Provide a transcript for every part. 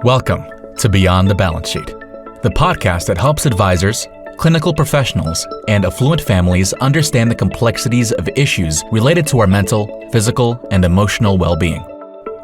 Welcome to Beyond the Balance Sheet, the podcast that helps advisors, clinical professionals, and affluent families understand the complexities of issues related to our mental, physical, and emotional well-being.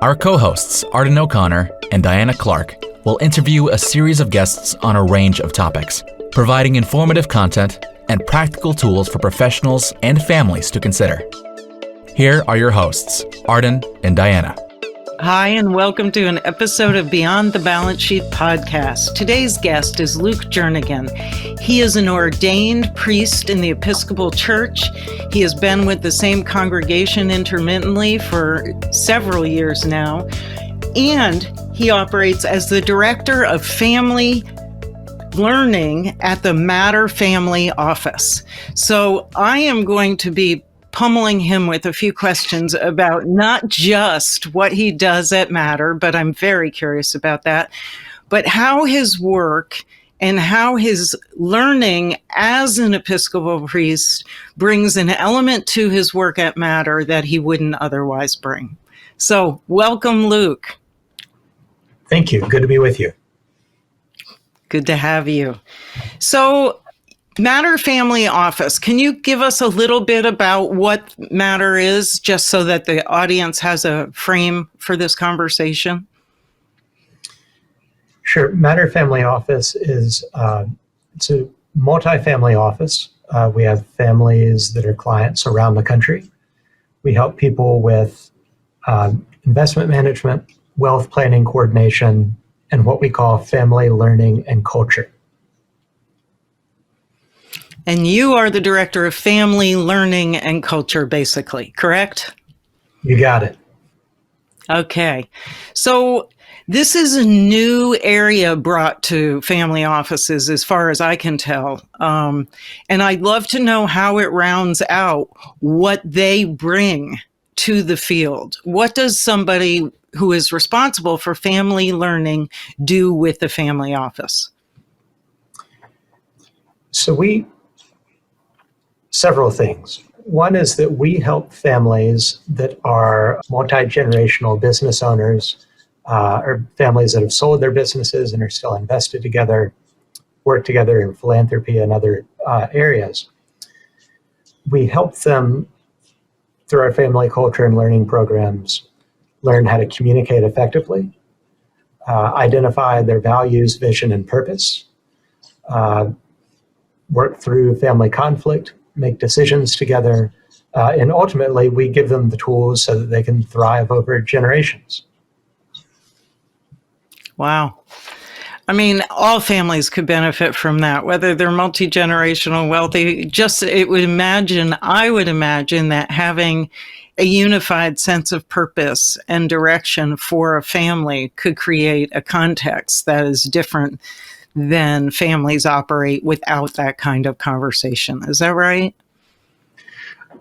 Our co-hosts, Arden O'Connor and Diana Clark, will interview a series of guests on a range of topics, providing informative content and practical tools for professionals and families to consider. Here are your hosts, Arden and Diana. Hi, and welcome to an episode of Beyond the Balance Sheet podcast. Today's guest is Luke Jernigan. He is an ordained priest in the Episcopal Church. He has been with the same congregation intermittently for several years now, and he operates as the director of family learning at the Matter Family Office. So I am going to be pummeling him with a few questions about not just what he does at Matter, but I'm very curious about that, but how his work and how his learning as an Episcopal priest brings an element to his work at Matter that he wouldn't otherwise bring. So welcome, Luke. Thank you. Good to be with you. Good to have you. So Matter Family Office, can you give us a little bit about what Matter is, just so that the audience has a frame for this conversation? Sure. Matter Family Office is it's a multi-family office. We have families that are clients around the country. We help people with investment management, wealth planning coordination, and what we call family learning and culture. And you are the director of family learning and culture, basically, correct? You got it. Okay. So this is a new area brought to family offices, as far as I can tell. And I'd love to know how it rounds out what they bring to the field. What does somebody who is responsible for family learning do with the family office? So several things. One is that we help families that are multi-generational business owners, or families that have sold their businesses and are still invested together, work together in philanthropy and other areas. We help them through our family culture and learning programs learn how to communicate effectively, identify their values, vision, and purpose, work through family conflict, make decisions together, and ultimately we give them the tools so that they can thrive over generations. Wow. I mean, all families could benefit from that, whether they're multi-generational, wealthy. I would imagine that having a unified sense of purpose and direction for a family could create a context that is different than families operate without that kind of conversation. Is that right?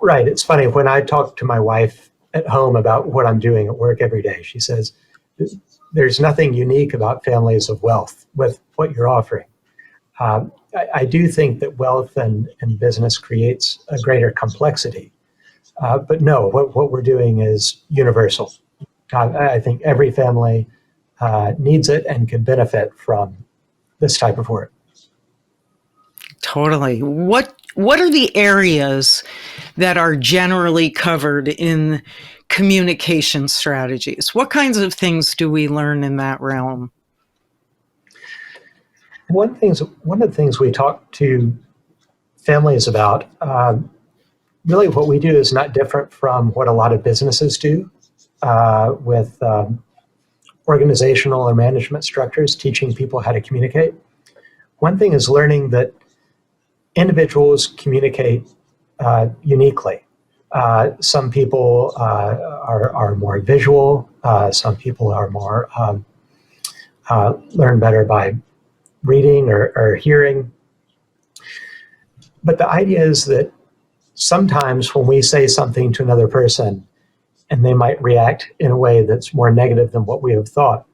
Right. It's funny, when I talk to my wife at home about what I'm doing at work every day, she says, there's nothing unique about families of wealth with what you're offering. I do think that wealth and business creates a greater complexity. But no, what we're doing is universal. I think every family needs it and can benefit from this type of work. Totally. What are the areas that are generally covered in communication strategies? What kinds of things do we learn in that realm? One of the things we talk to families about, really what we do is not different from what a lot of businesses do with organizational or management structures, teaching people how to communicate. One thing is learning that individuals communicate uniquely. Some people are more visual. Some people are more learn better by reading or hearing. But the idea is that sometimes when we say something to another person and they might react in a way that's more negative than what we have thought,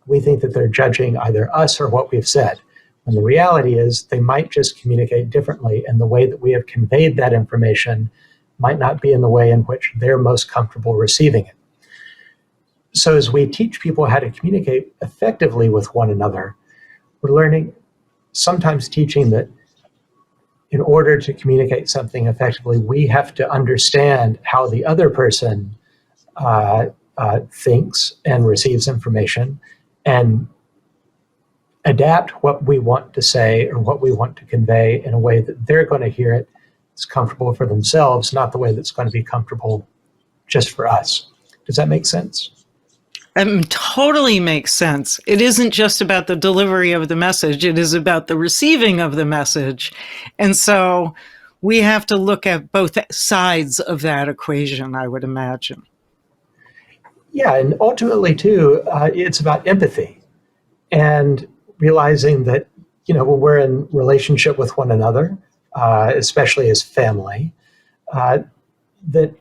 we think that they're judging either us or what we've said. And the reality is they might just communicate differently, and the way that we have conveyed that information might not be in the way in which they're most comfortable receiving it. So as we teach people how to communicate effectively with one another, we're learning, sometimes teaching that in order to communicate something effectively, we have to understand how the other person thinks and receives information, and adapt what we want to say or what we want to convey in a way that they're going to hear it that's comfortable for themselves, not the way that's going to be comfortable just for us. Does that make sense? Totally makes sense. It isn't just about the delivery of the message. It is about the receiving of the message. And so we have to look at both sides of that equation, I would imagine. Yeah, and ultimately, too, it's about empathy and realizing that, when we're in relationship with one another, especially as family, that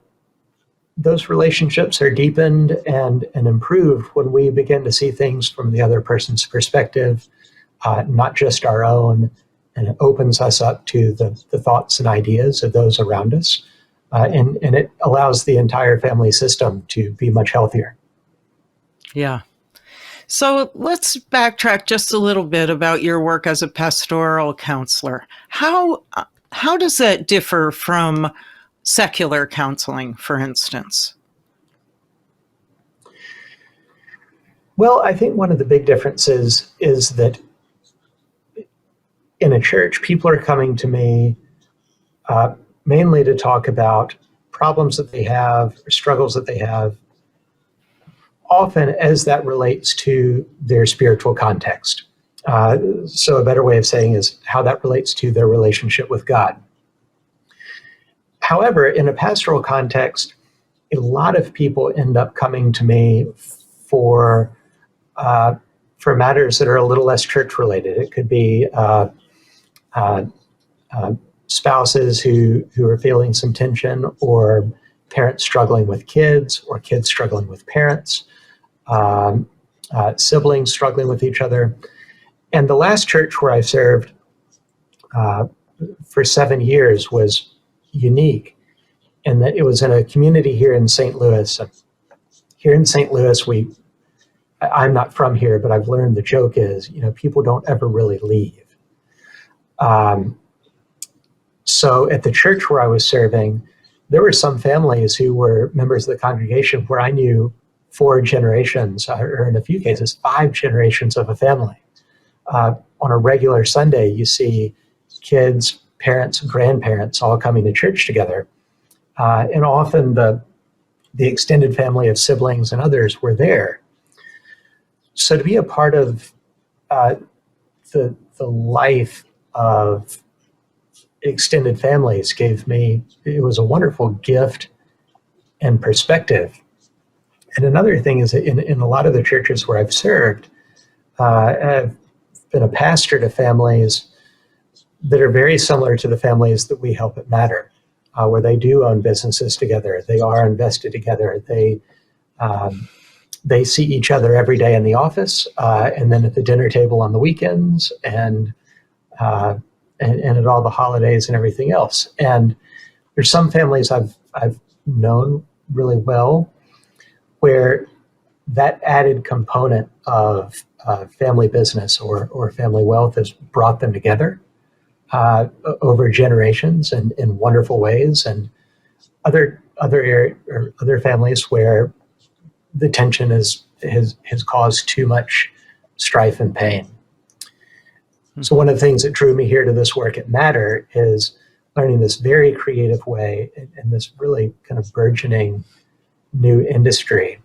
those relationships are deepened and improved when we begin to see things from the other person's perspective, not just our own, and it opens us up to the thoughts and ideas of those around us, and it allows the entire family system to be much healthier. Yeah. So let's backtrack just a little bit about your work as a pastoral counselor. How does that differ from secular counseling, for instance? Well, I think one of the big differences is that in a church, people are coming to me mainly to talk about problems that they have, or struggles that they have, often as that relates to their spiritual context. So a better way of saying is how that relates to their relationship with God. However, in a pastoral context, a lot of people end up coming to me for matters that are a little less church related. It could be spouses who are feeling some tension, or parents struggling with kids, or kids struggling with parents, siblings struggling with each other. And the last church where I served for 7 years was unique in that it was in a community here in St. Louis. Here in St. Louis, I'm not from here, but I've learned the joke is, people don't ever really leave. So at the church where I was serving, there were some families who were members of the congregation where I knew 4 generations, or in a few cases, 5 generations of a family. On a regular Sunday, you see kids, parents, grandparents all coming to church together. And often the extended family of siblings and others were there. So to be a part of the life of extended families it was a wonderful gift and perspective. And another thing is that in a lot of the churches where I've served, I've been a pastor to families that are very similar to the families that we help at Matter, where they do own businesses together. They are invested together. They see each other every day in the office, and then at the dinner table on the weekends, and at all the holidays and everything else. And there's some families I've known really well where that added component of family business or family wealth has brought them together over generations and in wonderful ways, and other families where the tension has caused too much strife and pain. So one of the things that drew me here to this work at Matter is learning this very creative way and this really kind of burgeoning new industry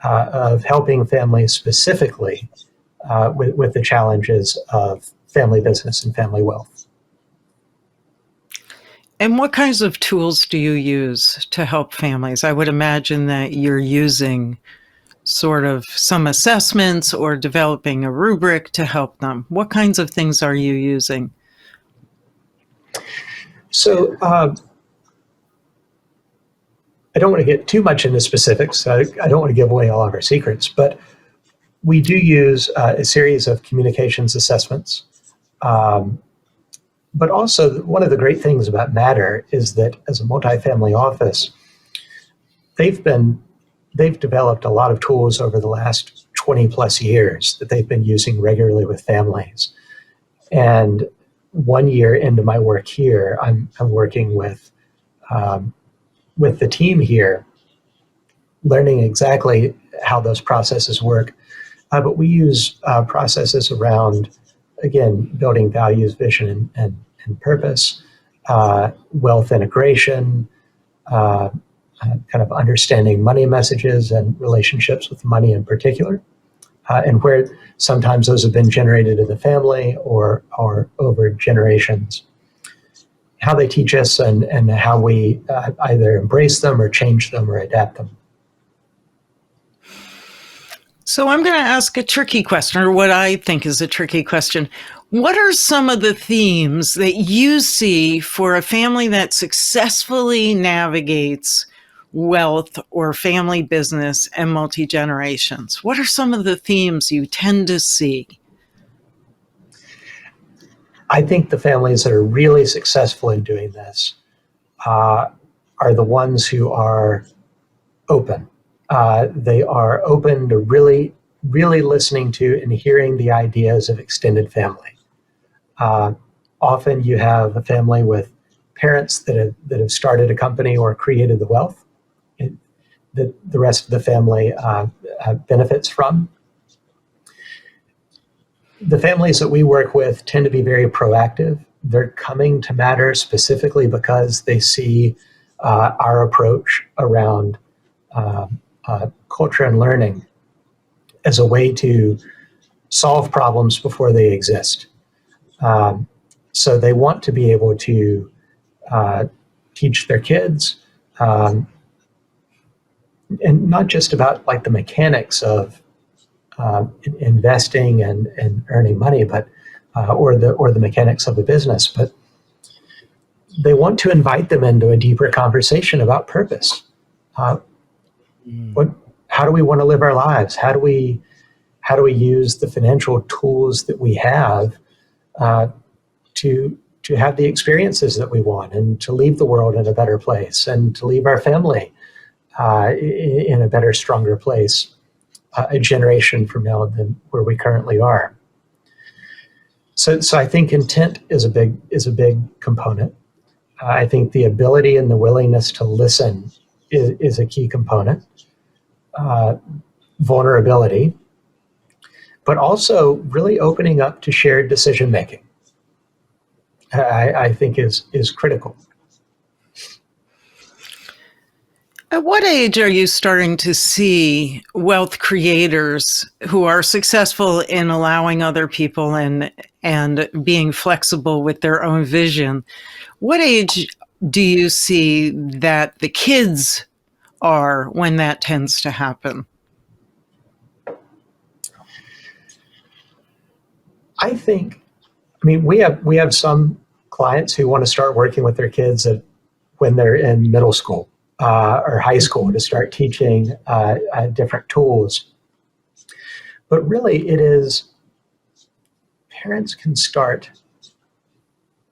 of helping families specifically with the challenges of family business and family wealth. And what kinds of tools do you use to help families? I would imagine that you're using sort of some assessments or developing a rubric to help them. What kinds of things are you using? So I don't want to get too much into specifics. I don't want to give away all of our secrets, but we do use a series of communications assessments. But also, one of the great things about Matter is that as a multifamily office, they've been they've developed a lot of tools over the last 20 plus years that they've been using regularly with families. And 1 year into my work here, I'm working with the team here, learning exactly how those processes work. But we use processes around, again, building values, vision, and purpose, wealth integration, kind of understanding money messages and relationships with money in particular, and where sometimes those have been generated in the family or over generations. How they teach us and how we either embrace them or change them or adapt them. So I'm going to ask a tricky question, or what I think is a tricky question. What are some of the themes that you see for a family that successfully navigates wealth or family business and multi-generations? What are some of the themes you tend to see? I think the families that are really successful in doing this are the ones who are open. They are open to really, really listening to and hearing the ideas of extended family. Often you have a family with parents that have started a company or created the wealth that the rest of the family benefits from. The families that we work with tend to be very proactive. They're coming to Matter specifically because they see our approach around culture and learning as a way to solve problems before they exist. So they want to be able to teach their kids, and not just about like the mechanics of investing and earning money, but or the mechanics of a business, but they want to invite them into a deeper conversation about purpose. How do we want to live our lives? How do we use the financial tools that we have to have the experiences that we want, and to leave the world in a better place, and to leave our family in a better, stronger place a generation from now than where we currently are. So I think intent is a big component. I think the ability and the willingness to listen is a key component. Vulnerability, but also really opening up to shared decision making, I think is critical. At what age are you starting to see wealth creators who are successful in allowing other people and being flexible with their own vision? What age do you see that the kids are when that tends to happen? We have some clients who want to start working with their kids when they're in middle school or high school, to start teaching different tools. But really it is, parents can start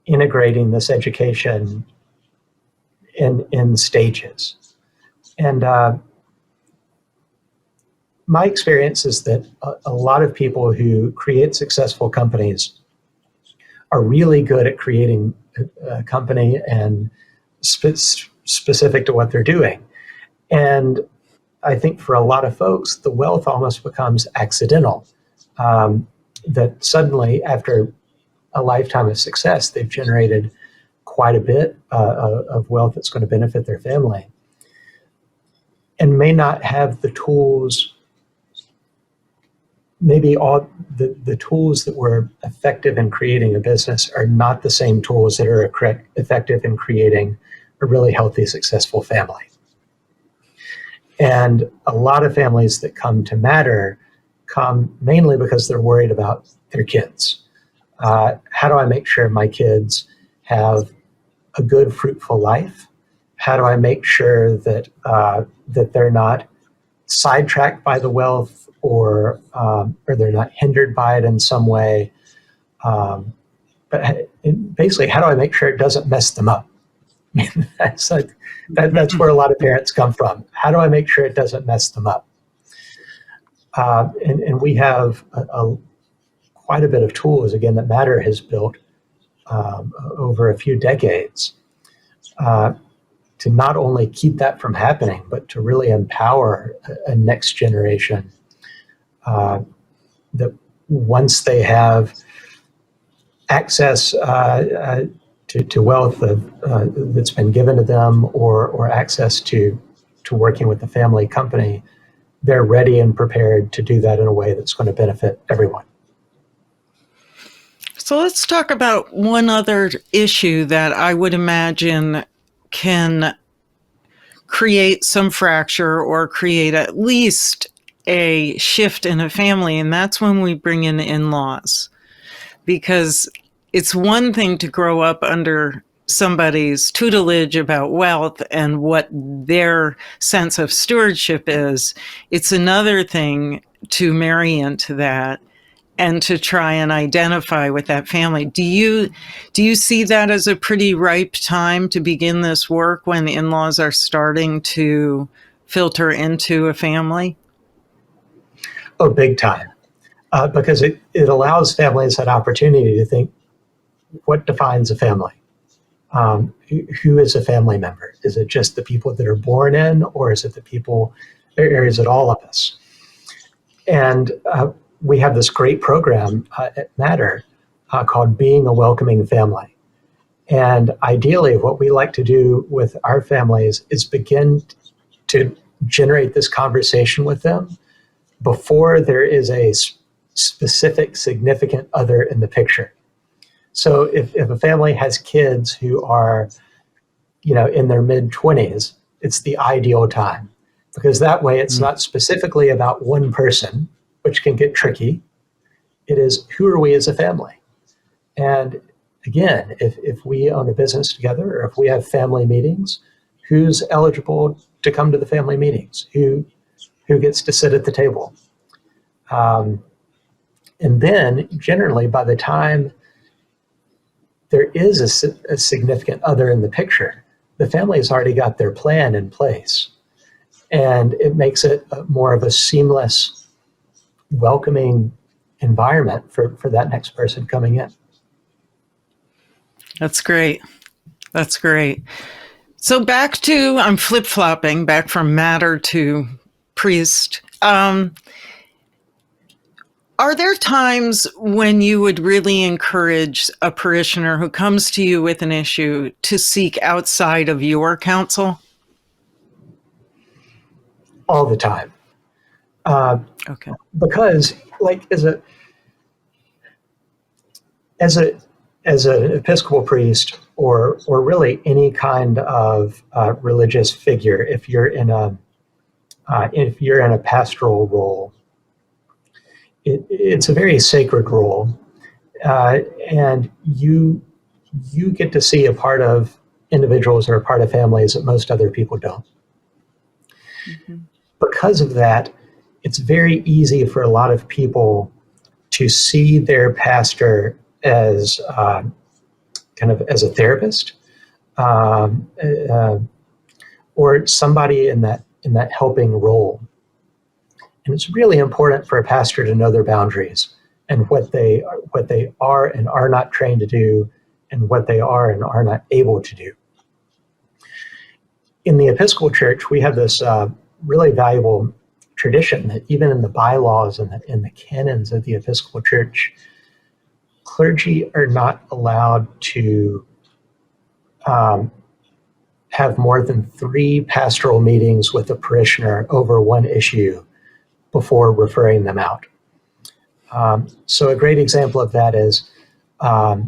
integrating this education in stages. And my experience is that a lot of people who create successful companies are really good at creating a company and specific to what they're doing. And I think for a lot of folks, the wealth almost becomes accidental. That suddenly, after a lifetime of success, they've generated quite a bit of wealth that's going to benefit their family, and may not have the tools. Maybe all the tools that were effective in creating a business are not the same tools that are effective in creating a really healthy, successful family. And a lot of families that come to Matter come mainly because they're worried about their kids. How do I make sure my kids have a good, fruitful life? How do I make sure that that they're not sidetracked by the wealth, or they're not hindered by it in some way? But basically, how do I make sure it doesn't mess them up? That's where a lot of parents come from. How do I make sure it doesn't mess them up? And we have quite a bit of tools, again, that Matter has built over a few decades to not only keep that from happening, but to really empower a next generation that once they have access to wealth that's been given to them, or access to working with the family company, they're ready and prepared to do that in a way that's going to benefit everyone. So let's talk about one other issue that I would imagine can create some fracture or create at least a shift in a family, and that's when we bring in-laws. Because it's one thing to grow up under somebody's tutelage about wealth and what their sense of stewardship is. It's another thing to marry into that and to try and identify with that family. Do you see that as a pretty ripe time to begin this work, when the in-laws are starting to filter into a family? Oh, big time. Because it allows families that opportunity to think, what defines a family? Who is a family member? Is it just the people that are born in, or is it the people, or is it all of us? And we have this great program at Matter called Being a Welcoming Family. And ideally, what we like to do with our families is begin to generate this conversation with them before there is a specific significant other in the picture. So if a family has kids who are, in their mid-20s, it's the ideal time, because that way it's not specifically about one person, which can get tricky. It is, who are we as a family? And again, if we own a business together, or if we have family meetings, who's eligible to come to the family meetings? Who gets to sit at the table? And then generally, by the time there is a significant other in the picture, the family has already got their plan in place. And it makes it more of a seamless, welcoming environment for that next person coming in. That's great. That's great. So I'm flip-flopping back from Matter to priest. Are there times when you would really encourage a parishioner who comes to you with an issue to seek outside of your counsel? All the time. Okay. Because, as an Episcopal priest, or really any kind of religious figure, if you're in a pastoral role, it's a very sacred role, and you get to see a part of individuals or a part of families that most other people don't. Mm-hmm. Because of that, it's very easy for a lot of people to see their pastor as kind of as a therapist, or somebody in that helping role. And it's really important for a pastor to know their boundaries and what they are and are not trained to do, and what they are and are not able to do. In the Episcopal Church, we have this really valuable tradition that even in the bylaws and in the canons of the Episcopal Church, clergy are not allowed to have more than 3 pastoral meetings with a parishioner over one issue before referring them out. So a great example of that is, a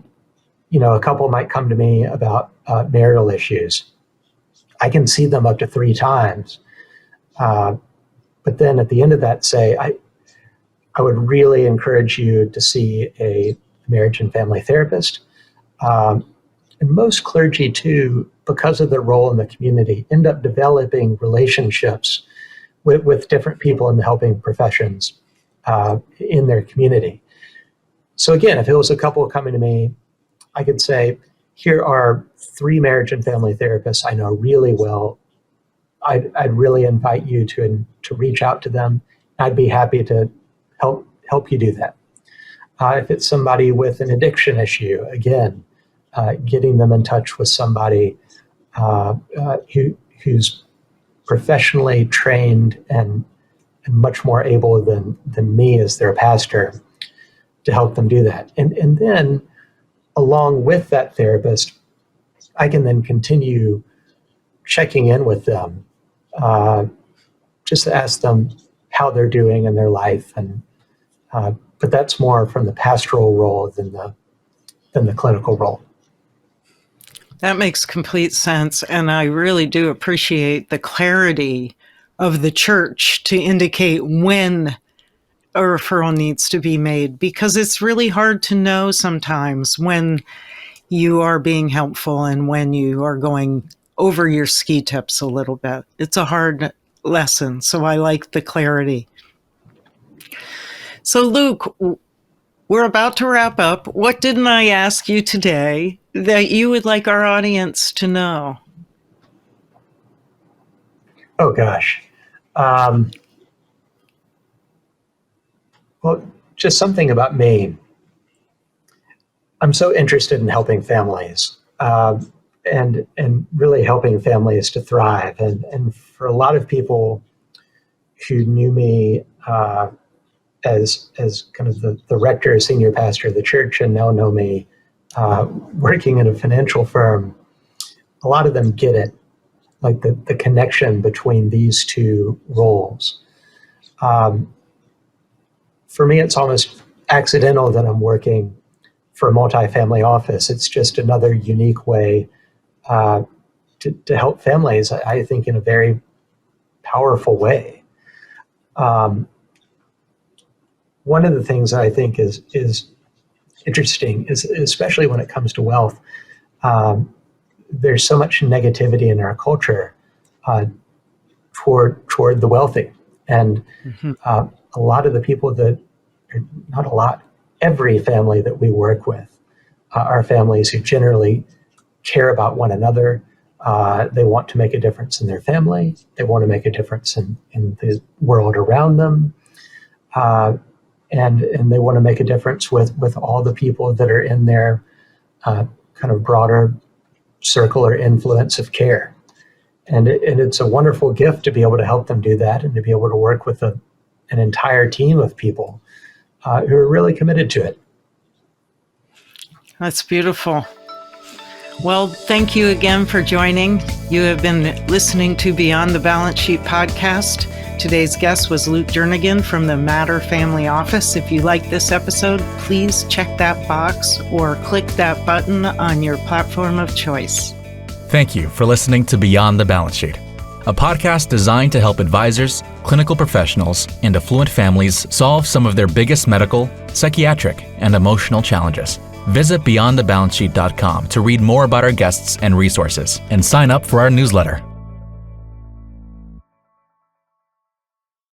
couple might come to me about marital issues. I can see them up to 3 times. But then at the end of that say, I would really encourage you to see a marriage and family therapist. And most clergy too, because of their role in the community, end up developing relationships with different people in the helping professions in their community. So again, if it was a couple coming to me, I could say, here are 3 marriage and family therapists I know really well. I'd really invite you to reach out to them. I'd be happy to help you do that. If it's somebody with an addiction issue, again, getting them in touch with somebody who's professionally trained and much more able than me as their pastor to help them do that. And then along with that therapist, I can then continue checking in with them, just to ask them how they're doing in their life. And but that's more from the pastoral role than the clinical role. That makes complete sense. And I really do appreciate the clarity of the church to indicate when a referral needs to be made, because it's really hard to know sometimes when you are being helpful and when you are going over your ski tips a little bit. It's a hard lesson, so I like the clarity. So Luke, we're about to wrap up. What didn't I ask you today that you would like our audience to know? Oh, gosh. Well, just something about me. I'm so interested in helping families and really helping families to thrive. And for a lot of people who knew me as kind of the rector, senior pastor of the church, and now know me working in a financial firm, a lot of them get it, like the connection between these 2 roles. For me, it's almost accidental that I'm working for a multifamily office. It's just another unique way to help families, I think, in a very powerful way. One of the things that I think is interesting is, especially when it comes to wealth, there's so much negativity in our culture toward the wealthy. And a lot of the people that, not a lot, every family that we work with are families who generally care about one another. They want to make a difference in their family. They want to make a difference in the world around them. And they want to make a difference with all the people that are in their kind of broader circle or influence of care. And it's a wonderful gift to be able to help them do that and to be able to work with an entire team of people who are really committed to it. That's beautiful. Well, thank you again for joining. You have been listening to Beyond the Balance Sheet podcast. Today's guest was Luke Jernigan from the Matter Family Office. If you like this episode, please check that box or click that button on your platform of choice. Thank you for listening to Beyond the Balance Sheet, a podcast designed to help advisors, clinical professionals, and affluent families solve some of their biggest medical, psychiatric, and emotional challenges. Visit beyondthebalancesheet.com to read more about our guests and resources, and sign up for our newsletter.